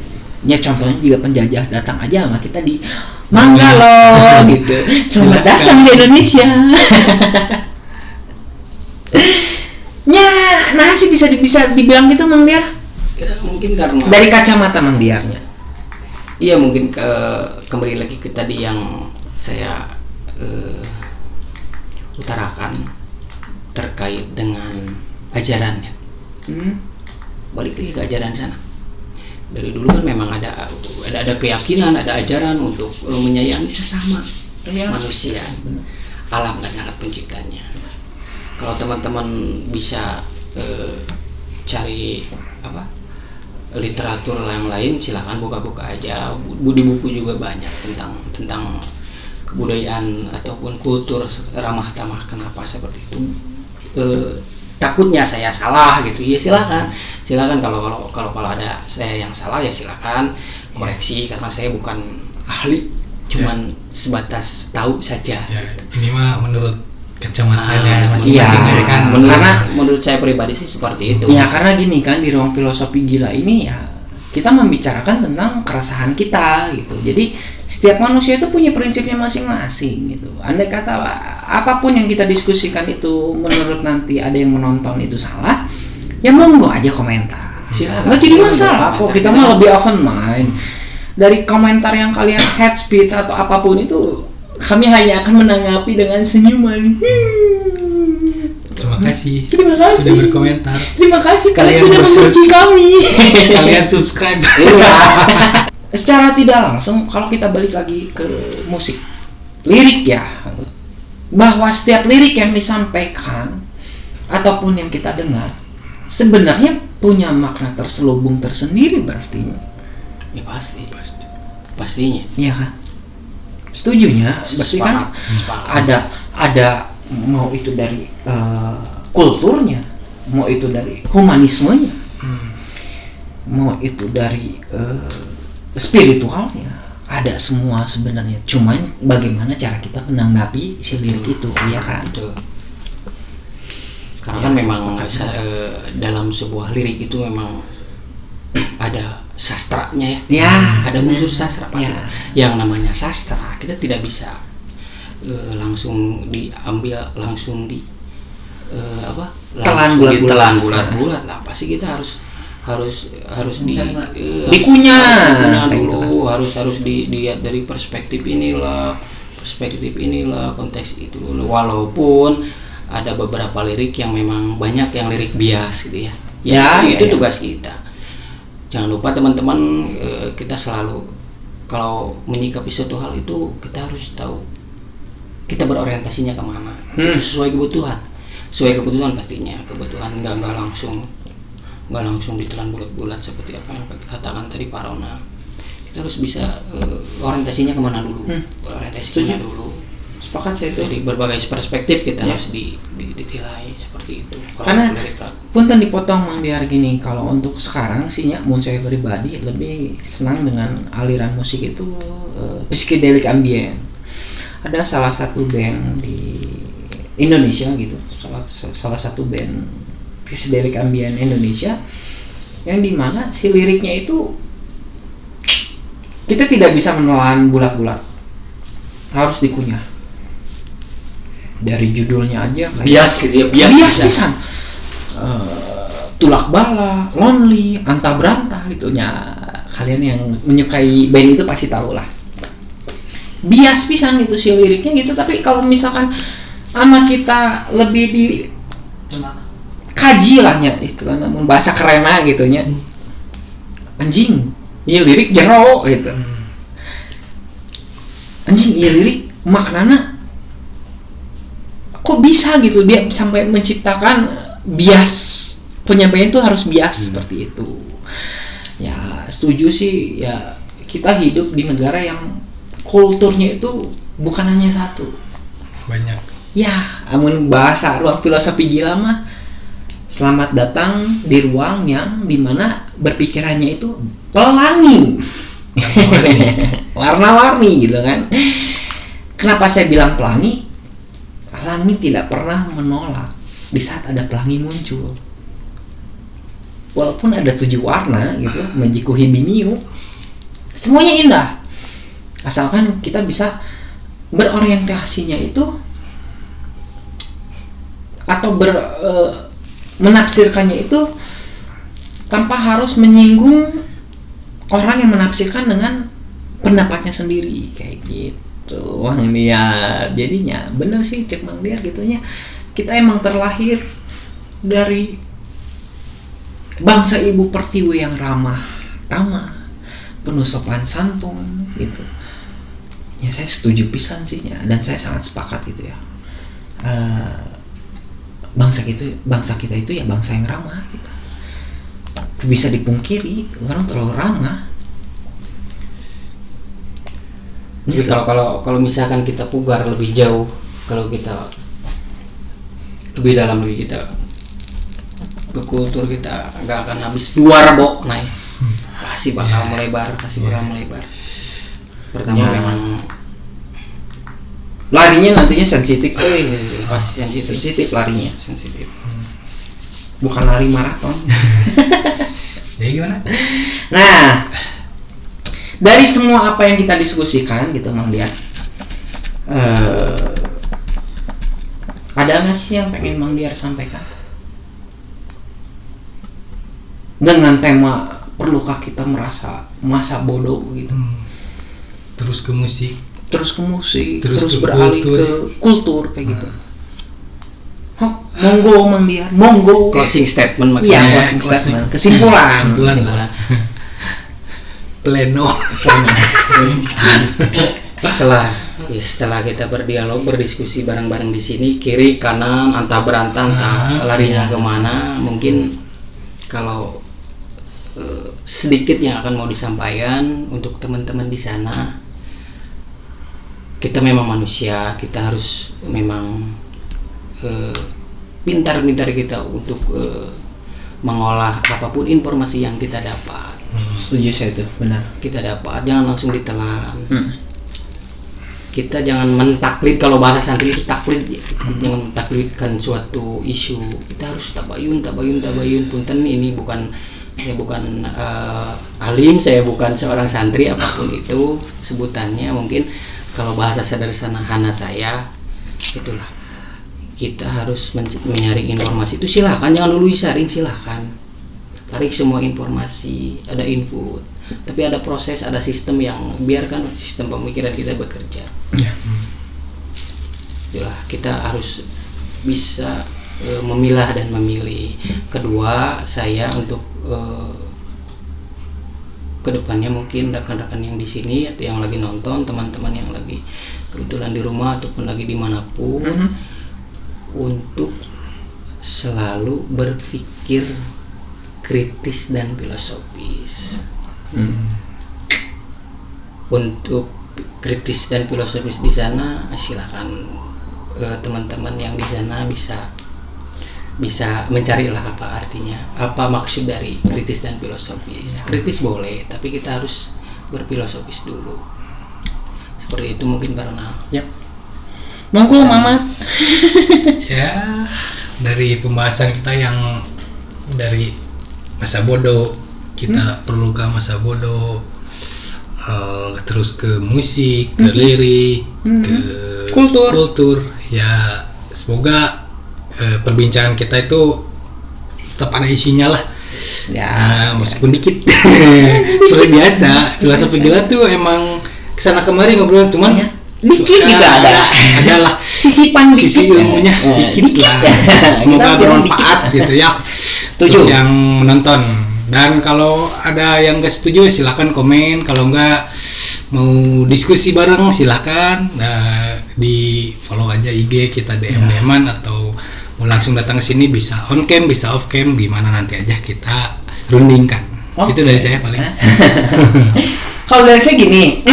Ya contohnya jika penjajah datang aja sama kita di mangga loh gitu. Selamat datang di Indonesia. Ya, nah sih bisa dibilang gitu Mang Diar. Ya, mungkin karena Dari kacamata Mang Diarnya. iya, mungkin kembali lagi ke tadi yang saya utarakan terkait dengan ajarannya. Balik lagi ke ajaran sana. Dari dulu kan memang ada keyakinan, ada ajaran untuk menyayangi sesama manusia, alam dan alat penciptanya. Kalau teman-teman bisa cari literatur yang lain, silakan buka-buka aja. Di buku juga banyak tentang kebudayaan ataupun kultur ramah tamah. Kenapa seperti itu? Takutnya saya salah gitu ya, silakan kalau ada saya yang salah ya silakan koreksi, karena saya bukan ahli, cuman sebatas tahu saja. Ya, ini mah menurut kacamatanya Iya, masing-masing kan. menurut saya pribadi sih seperti itu. Ya karena gini kan, di ruang filosofi gila ini ya kita membicarakan tentang keresahan kita gitu. Jadi setiap manusia itu punya prinsipnya masing-masing gitu. Andai kata apapun yang kita diskusikan itu menurut nanti ada yang menonton itu salah, ya monggo aja komentar. Nggak jadi masalah kok, kita mah lebih open mind. Dari komentar yang kalian hate speech atau apapun itu, kami hanya akan menanggapi dengan senyuman. Terima kasih Terima kasih sudah berkomentar. Terima kasih kalian Kalian sudah membenci kami. Kalian subscribe. Secara tidak langsung kalau kita balik lagi ke musik, lirik ya, bahwa setiap lirik yang disampaikan ataupun yang kita dengar sebenarnya punya makna terselubung tersendiri berarti. Ya pastinya. Iya kan? Setujunya berarti kan Sepakat. ada mau itu dari kulturnya, mau itu dari humanismenya, mau itu dari spiritualnya, ada semua sebenarnya. Cuman bagaimana cara kita menanggapi si lirik itu, ya kan? Betul. Karena kan memang dalam sebuah lirik itu memang ada sastranya ya. Ya, Ada unsur sastra pasti. Ya. Yang namanya sastra kita tidak bisa langsung diambil, langsung di Telan bulat-bulat. bulat lah. Pasti kita harus dikunyah dulu, harus dilihat dari perspektif inilah, konteks itu dulu. Walaupun ada beberapa lirik yang memang banyak yang lirik bias gitu ya. Itu tugas kita. Jangan lupa teman-teman, kita selalu kalau menyikapi suatu hal itu kita harus tahu kita berorientasinya kemana. Itu sesuai kebutuhan pastinya. Kebutuhan nggak langsung ditelan bulat-bulat seperti apa yang katakan tadi Pak Ronald. Kita harus bisa orientasinya kemana dulu. Dulu. Sepakat saya itu. Jadi berbagai perspektif kita harus ditilai seperti itu. Karena punten dipotong Mang Diar gini, kalau untuk sekarang sih ya, mun saya pribadi lebih senang dengan aliran musik itu psychedelic ambient. Ada salah satu band di Indonesia gitu, salah satu band psychedelic ambient Indonesia yang dimana si liriknya itu kita tidak bisa menelan bulat-bulat, harus dikunyah. Dari judulnya aja bias gitu ya, bias pisan. Tulak bala, lonely, anta berantah gitu nya. Kalian yang menyukai band itu pasti tahu lah. Bias pisan itu si liriknya gitu, tapi kalau misalkan sama kita lebih di kaji lah nya istilah namun bahasa kerena gitunya. Anjing, iya lirik jero gitu. Anjing, iya lirik maknana kok bisa gitu dia sampai menciptakan bias, penyampaian itu harus bias seperti itu. Ya setuju sih ya, kita hidup di negara yang kulturnya itu bukan hanya satu, banyak. Ya, amun bahasa ruang filosofi gila mah selamat datang di ruang yang dimana berpikirannya itu pelangi, warna-warni gitu kan. Kenapa saya bilang pelangi? Langit tidak pernah menolak di saat ada pelangi muncul. Walaupun ada 7 warna gitu, menjikuhi biniu, semuanya indah. Asalkan kita bisa berorientasinya itu atau menafsirkannya itu tanpa harus menyinggung orang yang menafsirkan dengan pendapatnya sendiri kayak gitu. Wah ini ya jadinya bener sih cek Mang Diar gitunya, kita emang terlahir dari bangsa ibu pertiwi yang ramah tamah, penuh sopan santun gitu ya. Saya setuju pisan sih ya, dan saya sangat sepakat gitu ya. Bangsa kita itu ya bangsa yang ramah gitu. Itu bisa dipungkiri, orang terlalu ramah. Jadi kalau misalkan kita pugar lebih jauh, kalau kita lebih dalam lagi, kita ke kultur, kita nggak akan habis 2 rebo naik, pasti bakal melebar. Pertama memang larinya nantinya sensitif, pasti sensitif larinya. Bukan lari maraton. Jadi gimana? Nah, dari semua apa yang kita diskusikan gitu Mang Diar, ada nggak sih yang pengen Mang Diar sampaikan dengan tema perlukah kita merasa masa bodoh gitu? Terus ke musik, terus beralih ke kultur kayak gitu. Monggo Mang Diar, monggo. Closing statement maksudnya. Iya, closing statement. Kesimpulan. Pleno. Setelah kita berdialog, berdiskusi bareng-bareng di sini, kiri kanan antah berantah, entah larinya kemana, mungkin kalau sedikit yang akan mau disampaikan untuk teman-teman di sana, kita memang manusia, kita harus memang pintar-pintar kita untuk mengolah apapun informasi yang kita dapat. Setuju saya itu, benar. Kita dapat, jangan langsung ditelan. Kita jangan mentaklid, kalau bahasa santri itu taklid, jangan mentaklidkan suatu isu. Kita harus tabayun. Punten, ini saya bukan alim, saya bukan seorang santri, apapun itu sebutannya. Mungkin kalau bahasa sederhana saya, itulah. Kita harus menyaring informasi itu, silahkan, jangan dulu disaring, silahkan. tarik semua informasi, ada input, tapi ada proses, ada sistem yang biarkan sistem pemikiran kita bekerja. Ya. Itulah, kita harus bisa memilah dan memilih. Kedua, saya untuk kedepannya mungkin rekan-rekan yang di sini atau yang lagi nonton, teman-teman yang lagi kebetulan di rumah ataupun lagi dimanapun, untuk selalu berpikir kritis dan filosofis. Untuk kritis dan filosofis di sana, silakan teman-teman yang di sana bisa mencarilah apa artinya, apa maksud dari kritis dan filosofis. Kritis boleh, tapi kita harus berfilosofis dulu. Seperti itu mungkin Pak Ronald. Yap. Monggo Mamat. Ya, dari pembahasan kita yang dari masa bodoh, kita perlukah masa bodoh, terus ke musik, ke lirik, ke kultur. Ya, semoga perbincangan kita itu tetap ada isinya lah. Ya, meskipun dikit. Seperti biasa, filosofi gila tuh emang kesana kemari ngobrol, cuman dikit juga adalah sisipan dikit, sisi ilmunya dikit lah. Semoga bermanfaat gitu ya. Setuju. Untuk yang menonton. Dan kalau ada yang gak setuju silakan komen, kalau enggak mau diskusi bareng silakan di follow aja IG kita, DM-an atau mau langsung datang ke sini, bisa on cam, bisa off cam, gimana nanti aja kita rundingkan. Itu dari saya paling. Kalau dari saya gini,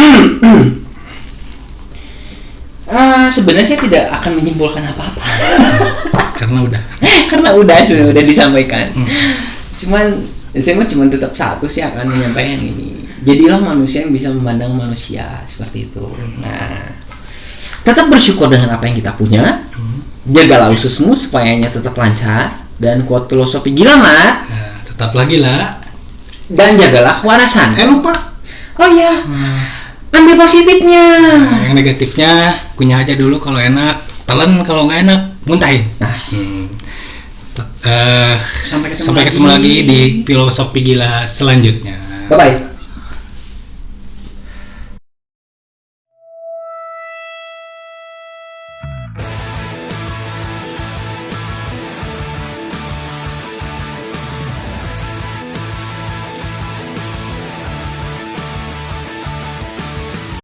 sebenarnya saya tidak akan menyimpulkan apa-apa. Karena udah sudah disampaikan. Cuman saya cuma tetap satu sih akan menyampaikan ini. Jadilah manusia yang bisa memandang manusia seperti itu. Nah, tetap bersyukur dengan apa yang kita punya. Jagalah ususmu supaya tetap lancar, dan quote filosofi gila Mat. Tetaplah gila. Dan jagalah kewarasan. Lupa. Oh ya. Ambil positifnya. Yang negatifnya kunyah aja dulu kalau enak, telan kalau nggak enak muntahin. Sampai ketemu lagi di filosofi gila selanjutnya. Bye bye.